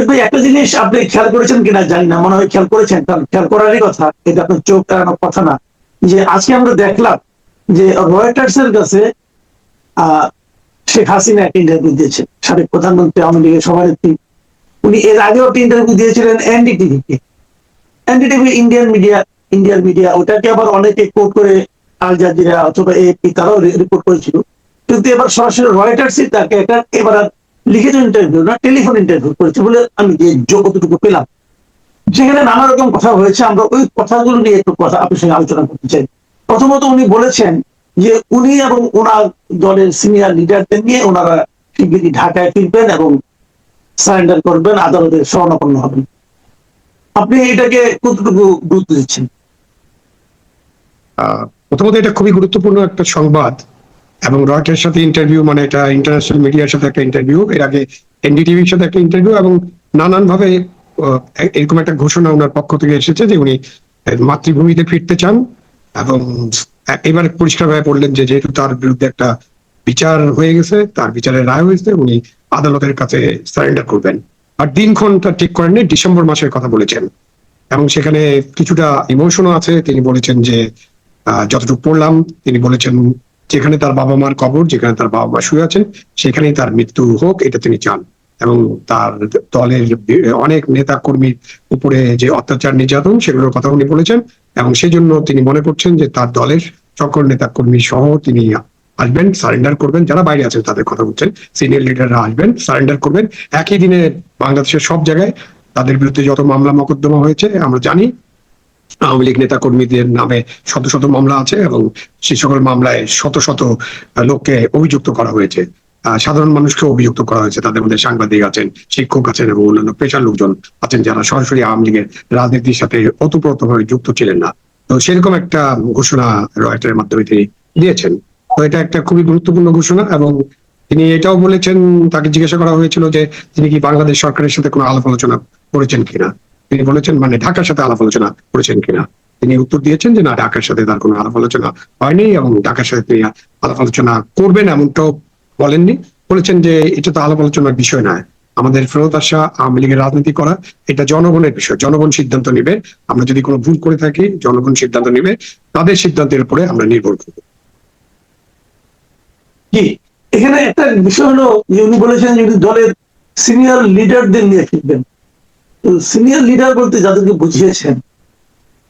ভাই, একটা জিনিস আপনি খেয়াল করেছেন কিনা জানি না, মনে হয় খেয়াল করেছেন, কারণ খেয়াল করারই কথা, এটা আপনার চোখ এড়ানোর কথা না। যে আজকে আমরা দেখলাম যে রয়টার্স এর কাছে আহ শেখ হাসিনা একটা ইন্টারভিউ দিয়েছেন, সাবেক প্রধানমন্ত্রী, আওয়ামী লীগের সভানেত্রী। উনি এর আগেও একটা ইন্টারভিউ দিয়েছিলেন এনডিটিভিকে। এনডিটিভি ইন্ডিয়ান মিডিয়া, ওটাকে আবার অনেকে কোট করে আল জাজিরা অথবা এএপি তারাও রিপোর্ট করেছিল। কিন্তু এবার সরাসরি রয়টার্সই তাকে একটা এবার আর লিখিত ইন্টারভিউ না, টেলিফোন ইন্টারভিউ করেছে বলে আমি যে যতটুকু পেলাম। সেখানে নানা রকম কথা হয়েছে, আমরা ওই কথাগুলো নিয়ে একটু কথা আপনার সঙ্গে আলোচনা করতে চাই। প্রথমত উনি বলেছেন যে উনি এবং ওনার দলের সিনিয়র লিডারদের নিয়ে ওনারা শিগগিরই ঢাকায় ফিরবেন এবং সারেন্ডার করবেন, আদালতের শরণাপন্ন হবেন। আপনি এটাকে কতটুকু গুরুত্ব দিচ্ছেন? প্রথমত এটা খুবই গুরুত্বপূর্ণ একটা সংবাদ, এবং রয়টার্সের সাথে ইন্টারভিউ মানে এটা ইন্টারন্যাশনাল মিডিয়ার সাথে একটা ইন্টারভিউ, এর আগে এনডিটিভির সাথে একটা ইন্টারভিউ, এবং নানান ভাবে এরকম একটা ঘোষণা ওনার পক্ষ থেকে এসেছে যে উনি মাতৃভূমিতে ফিরতে চান। এবং এবার পরিষ্কার ভাবে বললেন যে যেহেতু তার বিরুদ্ধে একটা বিচার হয়ে গেছে, তার বিচারের রায় হয়েছে, উনি আদালতের কাছে সারেন্ডার করবেন। আর দিনক্ষণটা ঠিক করেননি, ডিসেম্বর মাসের কথা বলেছেন, এবং সেখানে কিছুটা ইমোশনও আছে। তিনি বলেছেন যে যতটুকু পড়লাম, তিনি বলেছেন যেখানে তার বাবা মার কবর, যেখানে তার বাবা মা শুয়ে আছেন, সেখানেই তার মৃত্যু হোক, এটা তিনি চান। এবং তার দলের অনেক নেতা কর্মীর উপরে যে অত্যাচার নির্যাতন, সেগুলোর কথা উনি বলেছেন। এবং সেই জন্য তিনি মনে করছেন যে তার দলের সকল নেতা কর্মী সহ তিনি আসবেন, সারেন্ডার করবেন। যারা বাইরে আছেন তাদের কথা বলছেন, সিনিয়র লিডাররা আসবেন, সারেন্ডার করবেন। একই দিনে বাংলাদেশের সব জায়গায় তাদের বিরুদ্ধে যত মামলা মোকদ্দমা হয়েছে আমরা জানি, আওয়ামী লীগ নেতা কর্মীদের নামে শত শত মামলা আছে, এবং সেই সকল মামলায় শত শত লোককে অভিযুক্ত করা হয়েছে। সাধারণ মানুষকে অভিযুক্ত করা হয়েছে, তাদের মধ্যে সাংবাদিক আছেন, শিক্ষক আছেন, এবং অন্যান্য পেশার লোকজন আছেন যারা সরাসরি আওয়ামী লীগের রাজনীতির সাথে ওতপ্রোতভাবে যুক্ত ছিলেন না। তো সেরকম একটা ঘোষণা রয়টারের মাধ্যমে তিনি দিয়েছেন। তো এটা একটা খুবই গুরুত্বপূর্ণ ঘোষণা। এবং তিনি এটাও বলেছেন, তাকে জিজ্ঞাসা করা হয়েছিল যে তিনি কি বাংলাদেশ সরকারের সাথে কোনো আলাপ আলোচনা করেছেন কিনা। তিনি বলেছেন মানে ঢাকার সাথে আলাপ আলোচনা করেছেন কিনা। তিনি উত্তর দিয়েছেন যে না, ঢাকার সাথে তার কোনো আলাপ আলোচনা হয়নি, এবং ঢাকার সাথে তিনি আলাপ আলোচনা করবেন এমনটাও বলেননি। বলেছেন যে এটা তো আলাপ আলোচনার বিষয় নয়, আমাদের ফেরত আসা, আওয়ামী লীগের রাজনীতি করা এটা জনগণের বিষয়, জনগণ সিদ্ধান্ত নিবে। আমরা যদি কোনো ভুল করে থাকি, জনগণ সিদ্ধান্ত নিবে, তাদের সিদ্ধান্তের উপরে আমরা নির্ভর করবো। কি এখানে একটা বিষয় হলো যে উনি বলেছেন যে উনি দলের সিনিয়র লিডারদের নিয়ে ফিরবেন। তো সিনিয়র লিডার বলতে যাদেরকে বুঝিয়েছেন,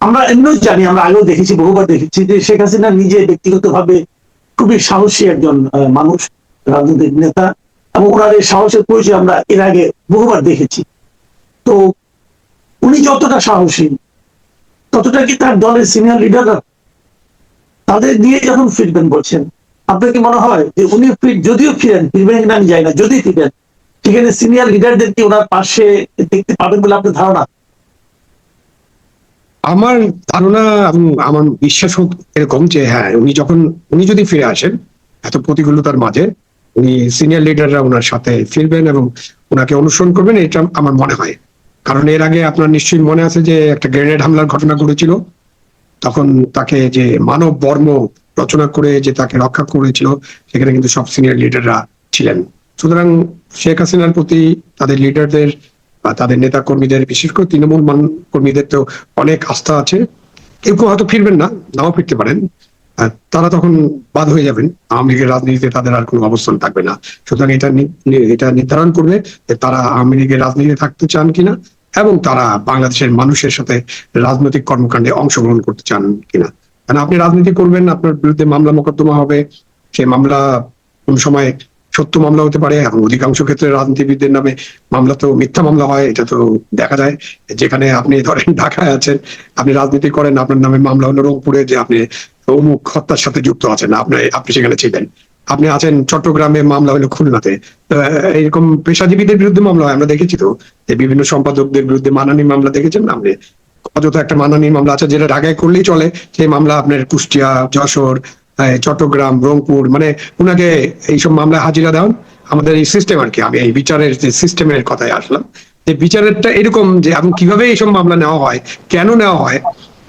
আমরা এমনিও জানি, আমরা আগেও দেখেছি, বহুবার দেখেছি যে শেখ হাসিনা নিজে ব্যক্তিগতভাবে খুবই সাহসী একজন মানুষ, রাজনৈতিক নেতা, এবং ওনার এই সাহসের পরিচয় আমরা এর আগে বহুবার দেখেছি। তো উনি যতটা সাহসী, ততটা কি তার দলের সিনিয়র লিডাররা তাদের নিয়ে যখন ফিরবেন বলছেন, আপনার কি মনে হয় যে উনি যদিও ফিরবেন কিনা আমি জানি না, যদি ফিরেন সেখানে সিনিয়র লিডারদের কি ওনার পাশে দেখতে পাবেন বলে আপনার ধারণা? আমার ধারণা এবং আমার বিশ্বাস এরকম যে হ্যাঁ, উনি যদি ফিরে আসেন এত প্রতিকূলতার মাঝে, উনি সিনিয়র লিডাররা ওনার সাথে ফিরবেন এবং ওনাকে অনুসরণ করবেন, এটা আমার মনে হয়। কারণ এর আগে আপনার নিশ্চয়ই মনে আছে যে একটা গ্রেনেড হামলার ঘটনা ঘটেছিল, তখন তাকে যে মানব বর্ম রচনা করে যে তাকে রক্ষা করেছিল, সেখানে কিন্তু সব সিনিয়র লিডাররা ছিলেন। সুতরাং শেখ হাসিনার প্রতি তাদের লিডারদের বা তাদের নেতা কর্মীদের, বিশেষ করে তৃণমূল কর্মীদের তো অনেক আস্থা আছে। কেউ কেউ হয়তো ফিরবেন না, নাও ফিরতে পারেন। তারা তখন বাদ হয়ে যাবেন, আওয়ামী লীগের রাজনীতিতে তাদের আর কোনো অবস্থান থাকবে না। সুতরাং এটা নির্ধারণ করবে যে তারা আওয়ামী লীগের রাজনীতিতে থাকতে চান কিনা, এবং তারা বাংলাদেশের মানুষের সাথে রাজনৈতিক কর্মকাণ্ডে অংশগ্রহণ করতে চান কিনা। কারণ আপনি রাজনীতি করবেন, আপনার বিরুদ্ধে মামলা মোকদ্দমা হবে, সেই মামলা কোন সময় সত্য মামলা হতে পারে, এবং অধিকাংশ ক্ষেত্রে রাজনীতিবিদদের নামে মামলা তো মিথ্যা মামলা হয়, এটা তো দেখা যায়। যেখানে আপনি ধরেন ঢাকায় আছেন, আপনি রাজনীতি করেন, আপনার নামে মামলা হলো রংপুরে যে আপনি অমুক হত্যার সাথে যুক্ত আছেন, আপনি সেখানে ছিলেন। আপনি আছেন চট্টগ্রামে, মামলা হলো খুলনাতে। এরকম পেশাজীবীদের বিরুদ্ধে মামলা হয়, আমরা দেখেছি তো, যে বিভিন্ন সম্পাদকদের বিরুদ্ধে মানহানি মামলা দেখেছেন না আপনি। অযথা একটা মানহানি মামলা আছে যেটা ঢাকায় করলেই চলে, সেই মামলা আপনার কুষ্টিয়া, যশোর, চট্টগ্রাম, রংপুর, মানে ওনাকে এইসব মামলায় হাজিরা দেওয়ান। আমাদের এই সিস্টেম আর কি, আমি এই বিচারের যে সিস্টেমের কথায় আসলাম, যে বিচারেরটা এরকম যে আপনি কিভাবে এইসব মামলা নেওয়া হয়, কেন নেওয়া হয়,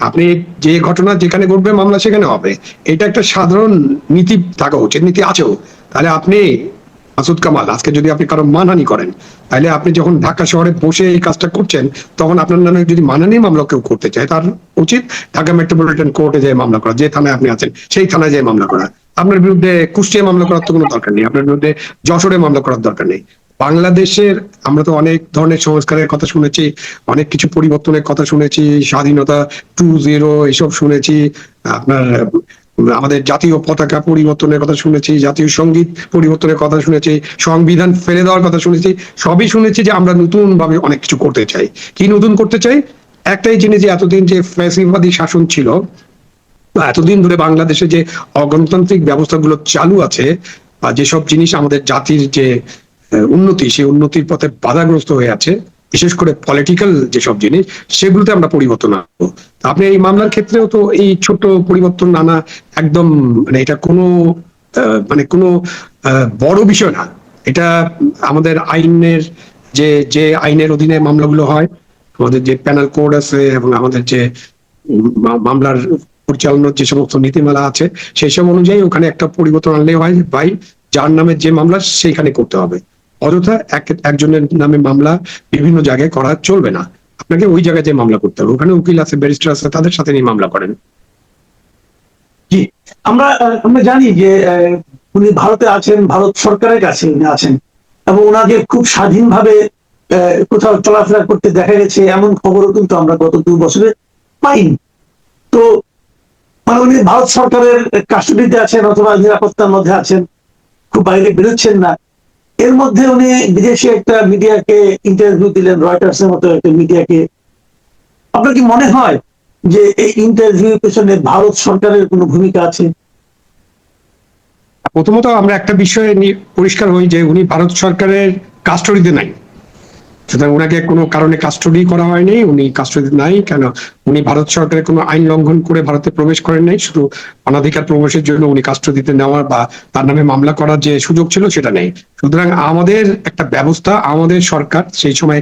আপনি যে ঘটনা যেখানে ঘটবে মামলা সেখানে হবে, এটা একটা সাধারণ নীতি থাকা উচিত, নীতি আছেও। তাহলে আপনি মাসুদ কামাল, আজকে যদি আপনি কারো মানহানি করেন, তাহলে আপনি যখন ঢাকা শহরে বসে এই কাজটা করছেন, তখন আপনার নামে যদি মানহানি মামলা কেউ করতে চায়, তার উচিত ঢাকা মেট্রোপলিটন কোর্টে যেয়ে মামলা করা, যে থানায় আপনি আছেন সেই থানায় যেয়ে মামলা করা। আপনার বিরুদ্ধে কুষ্টিয়া মামলা করার তো কোনো দরকার নেই, আপনার বিরুদ্ধে যশোরে মামলা করার দরকার নেই। বাংলাদেশের আমরা তো অনেক ধরনের সংস্কারের কথা শুনেছি, অনেক কিছু পরিবর্তনের কথা শুনেছি, স্বাধীনতা 2.0 এসব শুনেছি, আপনার আমাদের জাতীয় পতাকা পরিবর্তনের কথা শুনেছি, জাতীয় সঙ্গীত পরিবর্তনের কথা শুনেছি, সংবিধান ফেলে দেওয়ার কথা শুনেছি। সবই শুনেছি যে আমরা নতুন ভাবে অনেক কিছু করতে চাই। কি নতুন করতে চাই? একটাই জিনিস, যে এতদিন যে ফ্যাসিবাদী শাসন ছিল, এতদিন ধরে বাংলাদেশে যে অগণতান্ত্রিক ব্যবস্থাগুলো চালু আছে, যেসব জিনিস আমাদের জাতির যে উন্নতি, সেই উন্নতির পথে বাধাগ্রস্ত হয়ে আছে, বিশেষ করে পলিটিক্যাল যেসব জিনিস, সেগুলোতে আমরা পরিবর্তন আনবো। আপনি এই মামলার ক্ষেত্রেও তো এই ছোট পরিবর্তন আনা একদম, মানে এটা কোনো মানে কোনো বড় বিষয় না। এটা আমাদের আইনের যে যে আইনের অধীনে মামলাগুলো হয়, আমাদের যে প্যানাল কোড আছে এবং আমাদের যে মামলার পরিচালনার যে সমস্ত নীতিমালা আছে, সেই সব অনুযায়ী ওখানে একটা পরিবর্তন আনলে হয়, ভাই যার নামে যে মামলা সেইখানে করতে হবে। অযথা একজনের নামে মামলা বিভিন্ন জায়গায় করা চলবে না, আপনাকে ওই জায়গায় যে মামলা করতে হবে, ওখানে উকিল আছে, ব্যারিস্টার আছে, তাদের সাথে নিয়ে মামলা করেন। জি, আমরা আমরা জানি যে উনি ভারতে আছেন, ভারত সরকারের কাছে উনি আছেন, এবং ওনাকে খুব স্বাধীনভাবে কোথাও চলাফেরা করতে দেখা গেছে, এমন খবরও কিন্তু আমরা গত 2 বছরে পাইনি। তো মানে উনি ভারত সরকারের কাস্টডিতে আছেন অথবা নিরাপত্তার মধ্যে আছেন, খুব বাইরে বেরোচ্ছেন না। এর মধ্যে উনি বিদেশি একটা মিডিয়াকে ইন্টারভিউ দিলেন, রয়টার্স এর মতো একটা মিডিয়াকে। আপনার কি মনে হয় যে এই ইন্টারভিউ পেছনে ভারত সরকারের কোনো ভূমিকা আছে? প্রথমত আমরা একটা বিষয়ে পরিষ্কার হই যে উনি ভারত সরকারের কাস্টডিতে নাই, সুতরাং ওনাকে কোনো কারণে কাস্টডি করা হয়নি, উনি কাস্টডি নাই কেন? উনি ভারত সরকারের কোনো আইন লঙ্ঘন করে ভারতে প্রবেশ করেন নাই, শুধু অনাধিকার প্রবেশের জন্য উনি কাস্টডিতে নেওয়ার বা তার নামে মামলা করার যে সুযোগ ছিল সেটা নেই। সুতরাং আমাদের একটা ব্যবস্থা, আমাদের সরকার সেই সময়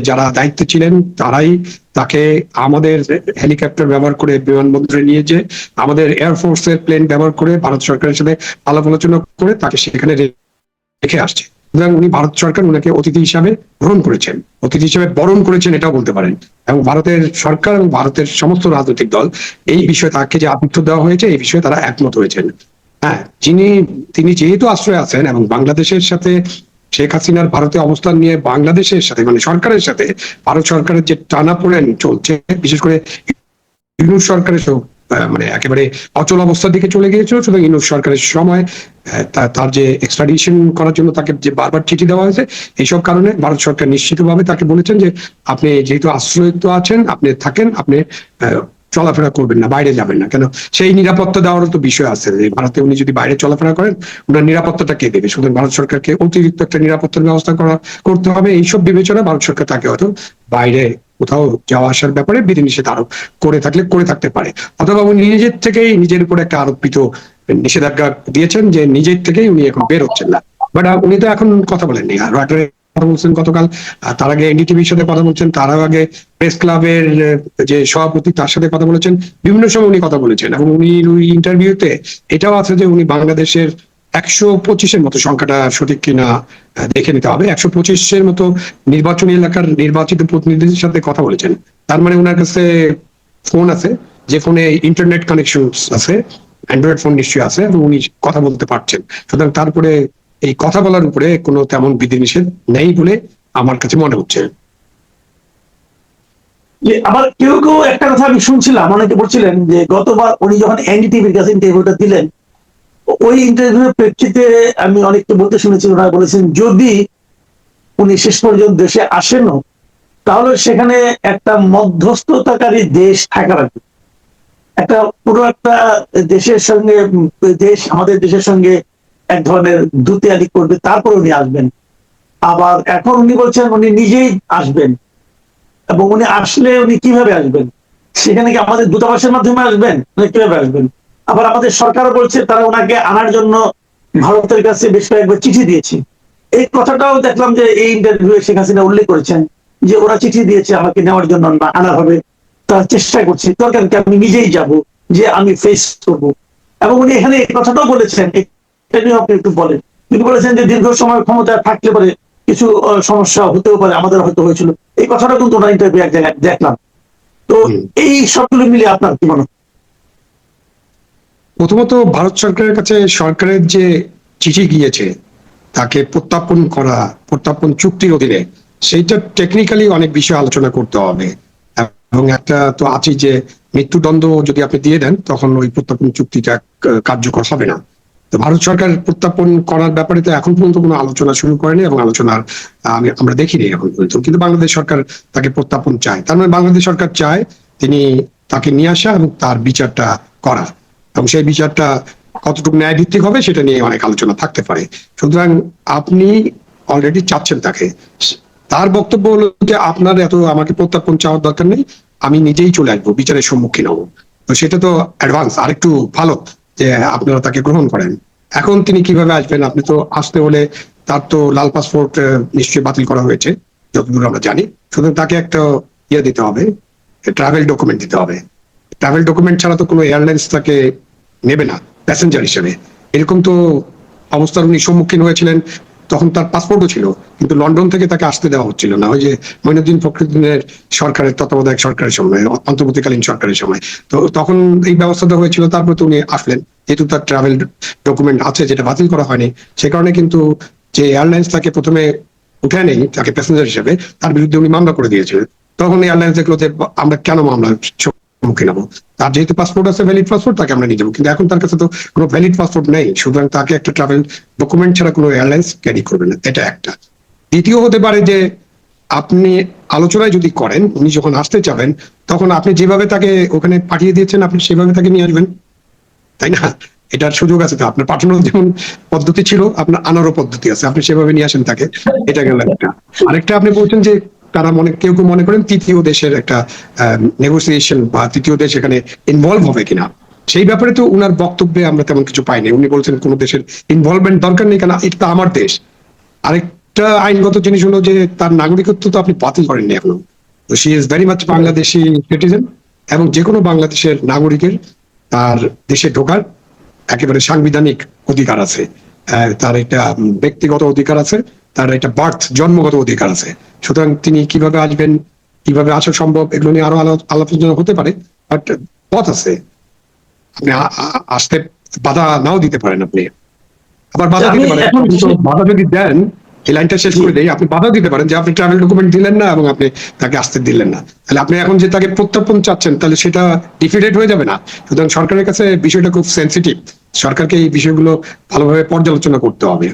যারা দায়িত্বে ছিলেন তারাই তাকে আমাদের হেলিকপ্টার ব্যবহার করে বিমানবন্দরে নিয়ে যে, আমাদের এয়ারফোর্সের প্লেন ব্যবহার করে ভারত সরকারের সাথে আলাপ আলোচনা করে তাকে সেখানে রেখে আসছে। সুতরাং উনি ভারত সরকার উনাকে অতিথি হিসাবে গ্রহণ করেছেন, অতিথি হিসাবে বরণ করেছেন, এটাও বলতে পারেন। এবং ভারতের সরকার এবং ভারতের সমস্ত রাজনৈতিক দল এই বিষয়ে তাকে যে আতিথ্য দেওয়া হয়েছে এই বিষয়ে তারা একমত হয়েছেন। হ্যাঁ, তিনি যেহেতু আশ্রয় আছেন এবং বাংলাদেশের সাথে শেখ হাসিনার ভারতে অবস্থান নিয়ে বাংলাদেশের সাথে মানে সরকারের সাথে ভারত সরকারের যে টানাপোড়েন চলছে, বিশেষ করে ইউনূস সরকারের মানে একেবারে অচল অবস্থার দিকে চলে গিয়েছিল। সুতরাং ইউনূস সরকারের সময় তার যে এক্সট্রাডিশন করার জন্য তাকে যে বারবার চিঠি দেওয়া হয়েছে, এইসব কারণে ভারত সরকার নিশ্চিতভাবে তাকে বলেছেন যে আপনি যেহেতু আশ্রয়িত আছেন, আপনি থাকেন, আপনি চলাফেরা করবেন না, বাইরে যাবেন না। কেন? সেই নিরাপত্তা দেওয়ারও তো বিষয় আছে, যে ভারতে উনি যদি বাইরে চলাফেরা করেন ওনার নিরাপত্তাটা কে দেবে? সুতরাং ভারত সরকারকে অতিরিক্ত একটা নিরাপত্তার ব্যবস্থা করতে হবে। এইসব বিবেচনা ভারত সরকার তাকে হয়তো বাইরে কোথাও যাওয়া আসার ব্যাপারে বিধিনিষেধ আরোপ করে থাকতে পারে, অথবা উনি নিজের থেকেই নিজের উপর একটা আরোপিত নিষেধাজ্ঞা দিয়েছেন যে নিজের থেকেই উনি এখন বের হচ্ছেন না। বাট উনি তো এখন কথা বলেননি, রয়টারের কথা বলছেন গতকাল, তার আগে এনডিটিভির সাথে কথা বলছেন, তার আগে প্রেস ক্লাবের যে সভাপতি তার সাথে কথা বলেছেন, বিভিন্ন সময় উনি কথা বলেছেন। এবং উনি ইন্টারভিউতে এটাও আছে যে উনি বাংলাদেশের 125-এর মতো, সংখ্যাটা সঠিক কিনা দেখে নিতে হবে, 125-এর মতো নির্বাচনী এলাকার নির্বাচিত প্রতিনিধিদের সাথে কথা বলেছেন। তার মানে ওনার কাছে ফোন আছে, যে ফোনে ইন্টারনেট কানেকশন আছে, অ্যান্ড্রয়েড ফোন নিশ্চয়ই আছে, এবং উনি কথা বলতে পারছেন। সুতরাং তারপরে এই কথা বলার উপরে কোনো তেমন বিধিনিষেধ নেই বলে আমার কাছে মনে হচ্ছে। আবার কেউ কেউ একটা কথা আমি শুনছিলাম, অনেকে বলছিলেন যে গতবার উনি যখন এনডিটিভির কাছে ইন্টারভিউটা দিলেন, ওই ইন্টারভিউর প্রেক্ষিতে আমি অনেককে বলতে শুনেছি, ওনারা বলেছেন যদি উনি শেষ পর্যন্ত দেশে আসেনও, তাহলে সেখানে একটা মধ্যস্থতাকারী দেশ থাকা লাগবে। একটা পুরো একটা দেশের সঙ্গে আমাদের দেশের সঙ্গে এক ধরনের দুতিয়ালি করবে, তারপর উনি আসবেন। আবার এখন উনি বলছেন উনি নিজেই আসবেন, এবং উনি আসলে উনি কিভাবে আসবেন? সেখানে কি আমাদের দূতাবাসের মাধ্যমে আসবেন, কিভাবে আসবেন? আবার আমাদের সরকারও বলছে তারা ওনাকে আনার জন্য ভারতের কাছে বেশ কয়েকবার চিঠি দিয়েছে। এই কথাটাও দেখলাম যে এই ইন্টারভিউ শেখ হাসিনা উল্লেখ করেছেন যে ওরা চিঠি দিয়েছে আমাকে নেওয়ার জন্য, না আনা হবে, তারা চেষ্টা করছে, দরকার কি আমি নিজেই যাব, যে আমি ফেস করবো। এবং উনি এখানে এই কথাটাও বলেছেন, এটা নিয়ে আপনি একটু বলেন। তিনি বলেছেন যে দীর্ঘ সময় ক্ষমতায় থাকতে পারে কিছু সমস্যা হতেও পারে, আমাদের হয়তো হয়েছিল, এই কথাটা কিন্তু ওনার ইন্টারভিউ এক জায়গায় দেখলাম। তো এই সবগুলো মিলে আপনার কি মনে হয়? প্রথমত ভারত সরকারের কাছে সরকারের যে চিঠি গিয়েছে তাকে প্রত্যাপন চুক্তির অধীনে, সেইটা টেকনিক্যালি অনেক বিষয় আলোচনা করতে হবে। এবং একটা তো আছে যে মৃত্যুদণ্ড যদি আপনি দিয়ে দেন তখন ওই প্রত্যাপন চুক্তিটা কার্যকর হবে না। তো ভারত সরকার প্রত্যাপন করার ব্যাপারে তো এখন পর্যন্ত কোনো আলোচনা শুরু করেনি এবং আলোচনার আমরা দেখিনি এখন পর্যন্ত। কিন্তু বাংলাদেশ সরকার তাকে প্রত্যাপন চায়, তার মানে বাংলাদেশ সরকার চায় তিনি তাকে নিয়ে আসা এবং তার বিচারটা করা, এবং সেই বিচারটা কতটুকু ন্যায় ভিত্তিক হবে সেটা নিয়ে অনেক আলোচনা থাকতে পারে। সুতরাং আপনি অলরেডি চাচ্ছেন তাকে, তার বক্তব্য হলো যে আপনার এত আমাকে প্রত্যাপন চাওয়ার দরকার নেই, আমি নিজেই চলে আসবো, বিচারের সম্মুখীন হবো। তো সেটা তো অ্যাডভান্স, আরেকটু ভালো যে আপনারা তাকে গ্রহণ করেন। এখন তিনি কিভাবে আসবেন? আপনি তো আসতে হলে তার তো লাল পাসপোর্ট নিশ্চয়ই বাতিল করা হয়েছে যতদূর আমরা জানি, সুতরাং তাকে একটা দিতে হবে, ট্রাভেল ডকুমেন্ট দিতে হবে। ট্রাভেল ডকুমেন্ট ছাড়া তো কোনো এয়ারলাইন্স তাকে নেবে না প্যাসেঞ্জার হিসেবে। এরকম তো অবস্থার উনি সম্মুখীন হয়েছিলেন, তখন তার পাসপোর্টও ছিল কিন্তু লন্ডন থেকে তাকে আসতে দেওয়া হচ্ছিল না, ওই যে মঈনুদ্দিন ফখরুদ্দিনের সরকারের তত্ত্বাবধায়ক সরকারের সময়, অন্তর্বর্তীকালীন সরকারের সময়। তো তখন এই ব্যবস্থাটা হয়েছিল, তারপর তো উনি আসলেন, যেহেতু তার ট্রাভেল ডকুমেন্ট আছে যেটা বাতিল করা হয়নি, সে কারণে কিন্তু যে এয়ারলাইন্স তাকে প্রথমে উঠে নেই তাকে প্যাসেঞ্জার হিসেবে, তার বিরুদ্ধে উনি মামলা করে দিয়েছিলেন। তখন এয়ারলাইন্স দেখলো যে আমরা কেন মামলা সম্মুখীন হবো, তার যেহেতু পাসপোর্ট আছে, ভ্যালিড পাসপোর্ট, তাকে আমরা নিয়ে যাবো। কিন্তু এখন তার কাছে তো কোনো ভ্যালিড পাসপোর্ট নেই, সুতরাং তাকে একটা ট্রাভেল ডকুমেন্ট ছাড়া কোনো এয়ারলাইন্স ক্যারি করবে না, এটা একটা। দ্বিতীয় হতে পারে যে আপনি আলোচনায় যদি করেন, উনি যখন আসতে চাবেন তখন আপনি যেভাবে তাকে ওখানে পাঠিয়ে দিয়েছেন আপনি সেভাবে তাকে নিয়ে আসবেন, তাই না? এটার সুযোগ আছে তো, আপনার পাঠানোর যেমন পদ্ধতি ছিল আপনার আনারও পদ্ধতি আছে, আপনি সেভাবে নিয়ে আসেন তাকে। এটা গেল একটা। আরেকটা, আপনি বলছেন যে তারা কেউ কেউ মনে করেন তৃতীয় দেশের একটা নেগোসিয়েশন বা তৃতীয় দেশ এখানে ইনভলভ হবে কিনা, সেই ব্যাপারে তো উনার বক্তব্যে আমরা তেমন কিছু পাইনি। উনি বলছেন কোনো দেশের ইনভলভমেন্ট দরকার নেই, কেন এটা আমার দেশ। আরেকটা আইনগত জিনিস হলো যে তার নাগরিকত্ব তো আপনি বাতিল করেননি এখনো, তো she is very much Bangladeshi citizen, এবং যে কোনো বাংলাদেশের নাগরিকের তার দেশে ঢোকার একেবারে সাংবিধানিক অধিকার আছে, তার একটা ব্যক্তিগত অধিকার আছে, তার একটা জন্মগত অধিকার আছে। সুতরাং তিনি কিভাবে আসবেন, কিভাবে আসা সম্ভব, এগুলো নিয়ে আরো আলোচনা হতে পারে, বাট পথ আছে। আপনি আসতে বাধা নাও দিতে পারেন, আপনি আবার বাধা দিতে পারেন। বাধা যদি দেন, এই লাইনটা শেষ করে দেই, আপনি বাধা দিতে পারেন যে আপনি ট্রাভেল ডকুমেন্ট দিলেন না এবং আপনি তাকে আসতে দিলেন না, তাহলে আপনি এখন যে তাকে প্রত্যাপন চাচ্ছেন তাহলে সেটা ডিফিটেড হয়ে যাবে না। সুতরাং সরকারের কাছে বিষয়টা খুব সেন্সিটিভ, সরকারকে এই বিষয়গুলো ভালোভাবে পর্যালোচনা করতে হবে।